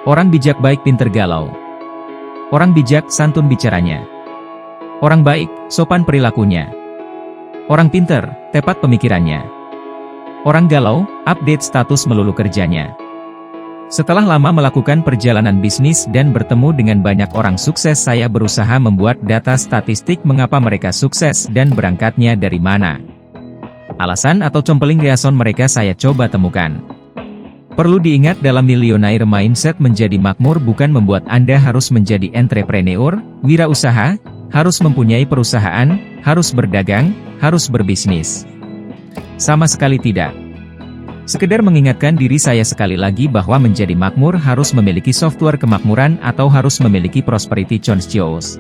Orang bijak baik pinter galau. Orang bijak santun bicaranya. Orang baik, sopan perilakunya. Orang pinter, tepat pemikirannya. Orang galau, update status melulu kerjanya. Setelah lama melakukan perjalanan bisnis dan bertemu dengan banyak orang sukses, saya berusaha membuat data statistik mengapa mereka sukses dan berangkatnya dari mana. Alasan atau compelling reason mereka saya coba temukan. Perlu diingat dalam millionaire mindset menjadi makmur bukan membuat Anda harus menjadi entrepreneur, wirausaha, harus mempunyai perusahaan, harus berdagang, harus berbisnis. Sama sekali tidak. Sekedar mengingatkan diri saya sekali lagi bahwa menjadi makmur harus memiliki software kemakmuran atau harus memiliki prosperity conscious.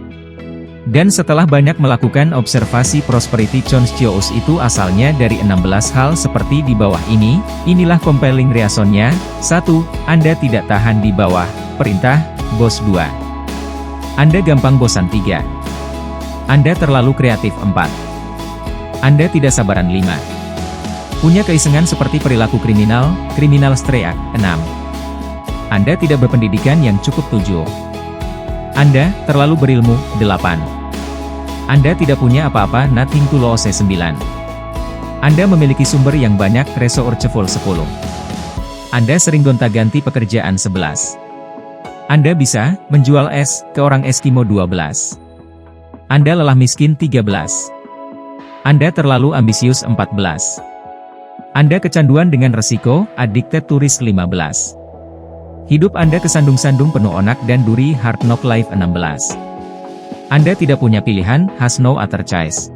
Dan setelah banyak melakukan observasi prosperity conscious itu asalnya dari 16 hal seperti di bawah ini, inilah compelling reasonnya. 1. Anda tidak tahan di bawah perintah bos. 2. Anda gampang bosan. 3. Anda terlalu kreatif. 4. Anda tidak sabaran. 5. Punya keisengan seperti perilaku kriminal streak. 6. Anda tidak berpendidikan yang cukup. 7. Anda terlalu berilmu. 8. Anda tidak punya apa-apa, nothing to lose. 9. Anda memiliki sumber yang banyak, resourceful. 10. Anda sering gonta-ganti pekerjaan. 11. Anda bisa menjual es ke orang Eskimo. 12. Anda lelah miskin. 13. Anda terlalu ambisius. 14. Anda kecanduan dengan resiko, addicted to risk. 15. Hidup Anda kesandung-sandung penuh onak dan duri, hard knock life. 16. Anda tidak punya pilihan, has no other choice.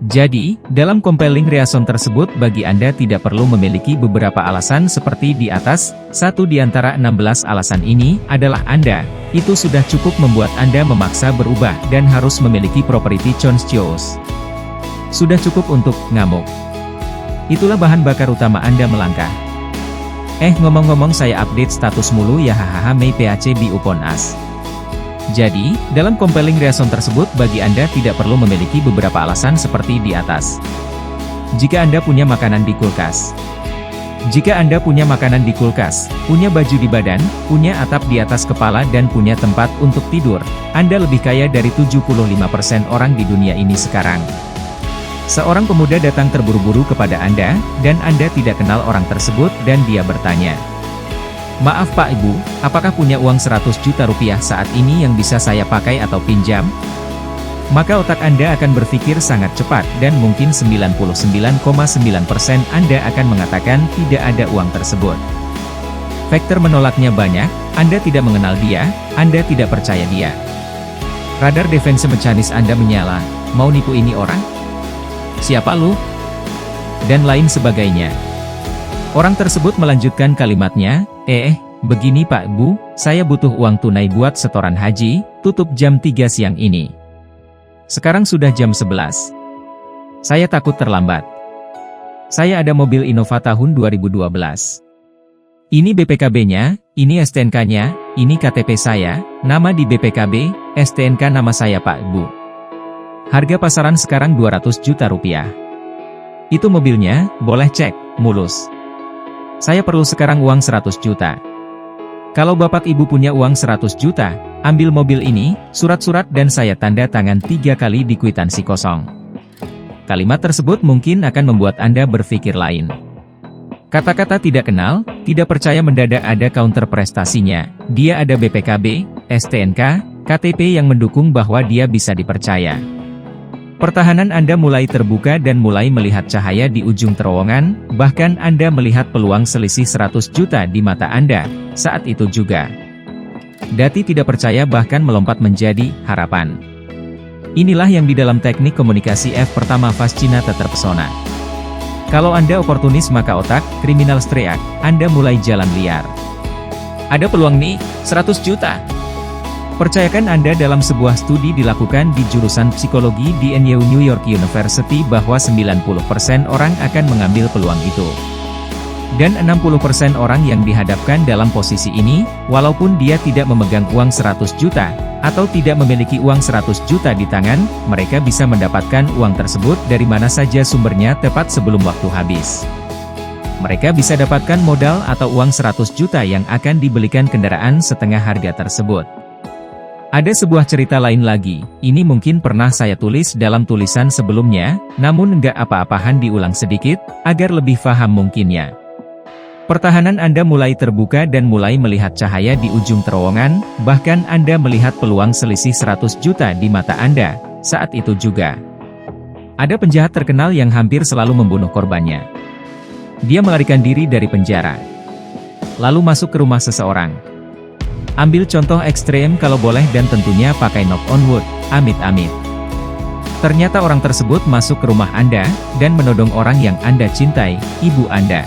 Jadi, dalam compelling reason tersebut bagi Anda tidak perlu memiliki beberapa alasan seperti di atas. Satu di antara 16 alasan ini adalah Anda. Itu sudah cukup membuat Anda memaksa berubah dan harus memiliki property conscious. Sudah cukup untuk ngamuk. Itulah bahan bakar utama Anda melangkah. Ngomong-ngomong saya update status mulu ya hahaha may PHB upon us. Jadi, dalam compelling reason tersebut bagi Anda tidak perlu memiliki beberapa alasan seperti di atas. Jika Anda punya makanan di kulkas. Jika Anda punya makanan di kulkas, punya baju di badan, punya atap di atas kepala dan punya tempat untuk tidur, Anda lebih kaya dari 75% orang di dunia ini sekarang. Seorang pemuda datang terburu-buru kepada Anda, dan Anda tidak kenal orang tersebut dan dia bertanya, "Maaf Pak Ibu, apakah punya uang 100 juta rupiah saat ini yang bisa saya pakai atau pinjam?" Maka otak Anda akan berpikir sangat cepat dan mungkin 99,9% Anda akan mengatakan tidak ada uang tersebut. Faktor menolaknya banyak, Anda tidak mengenal dia, Anda tidak percaya dia. Radar defense mekanis Anda menyala, mau nipu ini orang? Siapa lu? Dan lain sebagainya. Orang tersebut melanjutkan kalimatnya, begini Pak Bu, saya butuh uang tunai buat setoran haji, tutup jam 3 siang ini. Sekarang sudah jam 11. Saya takut terlambat. Saya ada mobil Innova tahun 2012. Ini BPKB-nya, ini STNK-nya, ini KTP saya, nama di BPKB, STNK nama saya Pak Bu. Harga pasaran sekarang 200 juta rupiah. Itu mobilnya, boleh cek, mulus. Saya perlu sekarang uang 100 juta. Kalau Bapak Ibu punya uang 100 juta, ambil mobil ini, surat-surat dan saya tanda tangan 3 kali di kwitansi kosong. Kalimat tersebut mungkin akan membuat Anda berpikir lain. Kata-kata tidak kenal, tidak percaya mendadak ada counter prestasinya. Dia ada BPKB, STNK, KTP yang mendukung bahwa dia bisa dipercaya. Pertahanan Anda mulai terbuka dan mulai melihat cahaya di ujung terowongan, bahkan Anda melihat peluang selisih 100 juta di mata Anda. Saat itu juga, Dati tidak percaya bahkan melompat menjadi harapan. Inilah yang di dalam teknik komunikasi F pertama fase Cina terpesona. Kalau Anda oportunis maka otak, kriminal streak, Anda mulai jalan liar. Ada peluang nih, 100 juta. Percayakan Anda dalam sebuah studi dilakukan di jurusan psikologi di New York University bahwa 90% orang akan mengambil peluang itu. Dan 60% orang yang dihadapkan dalam posisi ini, walaupun dia tidak memegang uang 100 juta, atau tidak memiliki uang 100 juta di tangan, mereka bisa mendapatkan uang tersebut dari mana saja sumbernya tepat sebelum waktu habis. Mereka bisa dapatkan modal atau uang 100 juta yang akan dibelikan kendaraan setengah harga tersebut. Ada sebuah cerita lain lagi, ini mungkin pernah saya tulis dalam tulisan sebelumnya, namun nggak apa-apahan diulang sedikit, agar lebih paham mungkinnya. Pertahanan Anda mulai terbuka dan mulai melihat cahaya di ujung terowongan, bahkan Anda melihat peluang selisih 100 juta di mata Anda. Saat itu juga ada penjahat terkenal yang hampir selalu membunuh korbannya. Dia melarikan diri dari penjara, lalu masuk ke rumah seseorang. Ambil contoh ekstrem kalau boleh dan tentunya pakai knock on wood, amit-amit. Ternyata orang tersebut masuk ke rumah Anda, dan menodong orang yang Anda cintai, ibu Anda.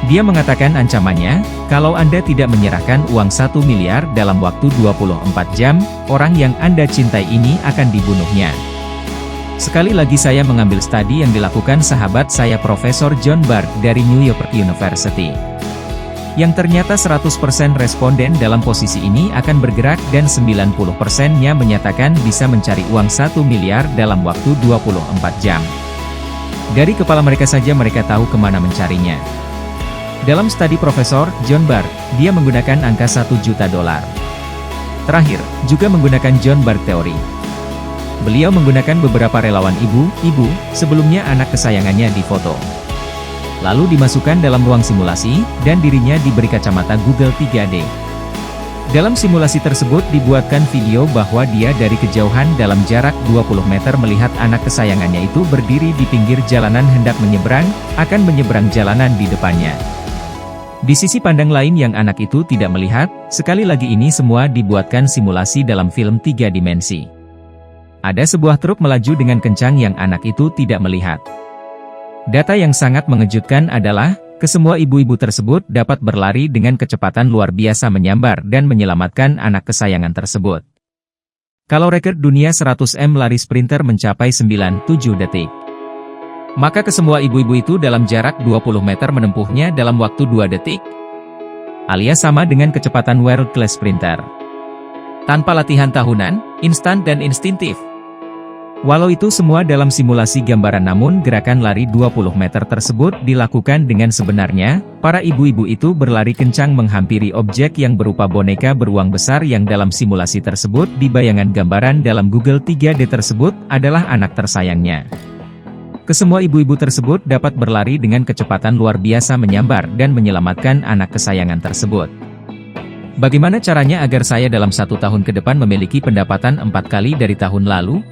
Dia mengatakan ancamannya, kalau Anda tidak menyerahkan uang 1 miliar dalam waktu 24 jam, orang yang Anda cintai ini akan dibunuhnya. Sekali lagi saya mengambil studi yang dilakukan sahabat saya Profesor John Bard dari New York University. Yang ternyata 100% responden dalam posisi ini akan bergerak dan 90%-nya menyatakan bisa mencari uang 1 miliar dalam waktu 24 jam. Dari kepala mereka saja mereka tahu kemana mencarinya. Dalam studi Profesor John Bard, dia menggunakan angka 1 juta dolar. Terakhir, juga menggunakan John Bard Theory. Beliau menggunakan beberapa relawan ibu-ibu, sebelumnya anak kesayangannya difoto. Lalu dimasukkan dalam ruang simulasi, dan dirinya diberi kacamata Google 3D. Dalam simulasi tersebut dibuatkan video bahwa dia dari kejauhan dalam jarak 20 meter melihat anak kesayangannya itu berdiri di pinggir jalanan hendak menyeberang, akan menyeberang jalanan di depannya. Di sisi pandang lain yang anak itu tidak melihat, sekali lagi ini semua dibuatkan simulasi dalam film 3 dimensi. Ada sebuah truk melaju dengan kencang yang anak itu tidak melihat. Data yang sangat mengejutkan adalah, kesemua ibu-ibu tersebut dapat berlari dengan kecepatan luar biasa menyambar dan menyelamatkan anak kesayangan tersebut. Kalau rekor dunia 100 m lari sprinter mencapai 97 detik. Maka kesemua ibu-ibu itu dalam jarak 20 meter menempuhnya dalam waktu 2 detik. Alias sama dengan kecepatan world class sprinter. Tanpa latihan tahunan, instan dan instintif. Walau itu semua dalam simulasi gambaran namun gerakan lari 20 meter tersebut dilakukan dengan sebenarnya, para ibu-ibu itu berlari kencang menghampiri objek yang berupa boneka beruang besar yang dalam simulasi tersebut di bayangan gambaran dalam Google 3D tersebut adalah anak tersayangnya. Kesemua ibu-ibu tersebut dapat berlari dengan kecepatan luar biasa menyambar dan menyelamatkan anak kesayangan tersebut. Bagaimana caranya agar saya dalam 1 tahun ke depan memiliki pendapatan 4 kali dari tahun lalu?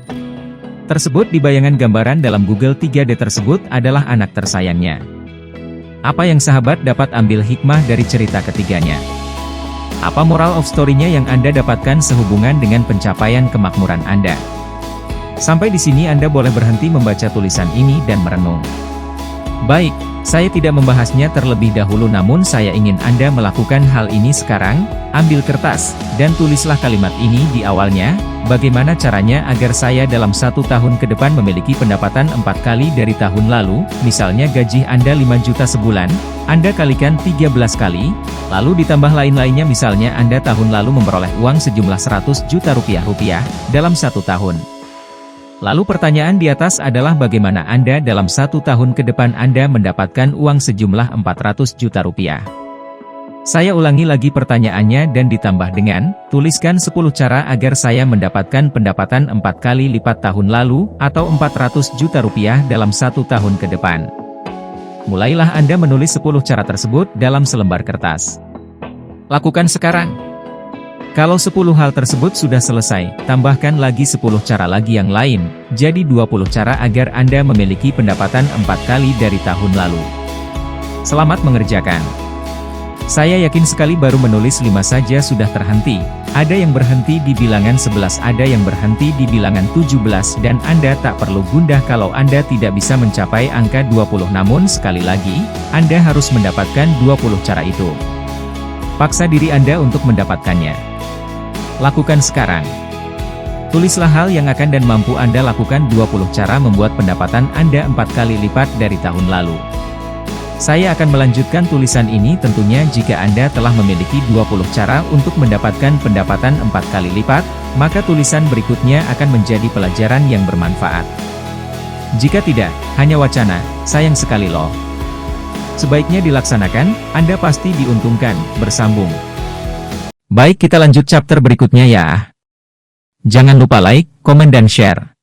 Tersebut di bayangan gambaran dalam Google 3D tersebut adalah anak tersayangnya. Apa yang sahabat dapat ambil hikmah dari cerita ketiganya? Apa moral of story-nya yang Anda dapatkan sehubungan dengan pencapaian kemakmuran Anda? Sampai di sini Anda boleh berhenti membaca tulisan ini dan merenung. Baik, saya tidak membahasnya terlebih dahulu namun saya ingin Anda melakukan hal ini sekarang. Ambil kertas, dan tulislah kalimat ini di awalnya, bagaimana caranya agar saya dalam 1 tahun ke depan memiliki pendapatan 4 kali dari tahun lalu, misalnya gaji Anda 5 juta sebulan, Anda kalikan 13 kali, lalu ditambah lain-lainnya misalnya Anda tahun lalu memperoleh uang sejumlah 100 juta rupiah dalam 1 tahun. Lalu pertanyaan di atas adalah bagaimana Anda dalam 1 tahun ke depan Anda mendapatkan uang sejumlah 400 juta rupiah. Saya ulangi lagi pertanyaannya dan ditambah dengan, tuliskan 10 cara agar saya mendapatkan pendapatan 4 kali lipat tahun lalu, atau 400 juta rupiah dalam 1 tahun ke depan. Mulailah Anda menulis 10 cara tersebut dalam selembar kertas. Lakukan sekarang. Kalau 10 hal tersebut sudah selesai, tambahkan lagi 10 cara lagi yang lain, jadi 20 cara agar Anda memiliki pendapatan 4 kali dari tahun lalu. Selamat mengerjakan. Saya yakin sekali baru menulis 5 saja sudah terhenti, ada yang berhenti di bilangan 11, ada yang berhenti di bilangan 17 dan Anda tak perlu gundah kalau Anda tidak bisa mencapai angka 20 namun sekali lagi, Anda harus mendapatkan 20 cara itu. Paksa diri Anda untuk mendapatkannya. Lakukan sekarang. Tulislah hal yang akan dan mampu Anda lakukan 20 cara membuat pendapatan Anda 4 kali lipat dari tahun lalu. Saya akan melanjutkan tulisan ini tentunya jika Anda telah memiliki 20 cara untuk mendapatkan pendapatan 4 kali lipat, maka tulisan berikutnya akan menjadi pelajaran yang bermanfaat. Jika tidak, hanya wacana, sayang sekali loh. Sebaiknya dilaksanakan, Anda pasti diuntungkan. Bersambung. Baik, kita lanjut chapter berikutnya ya. Jangan lupa like, komen dan share.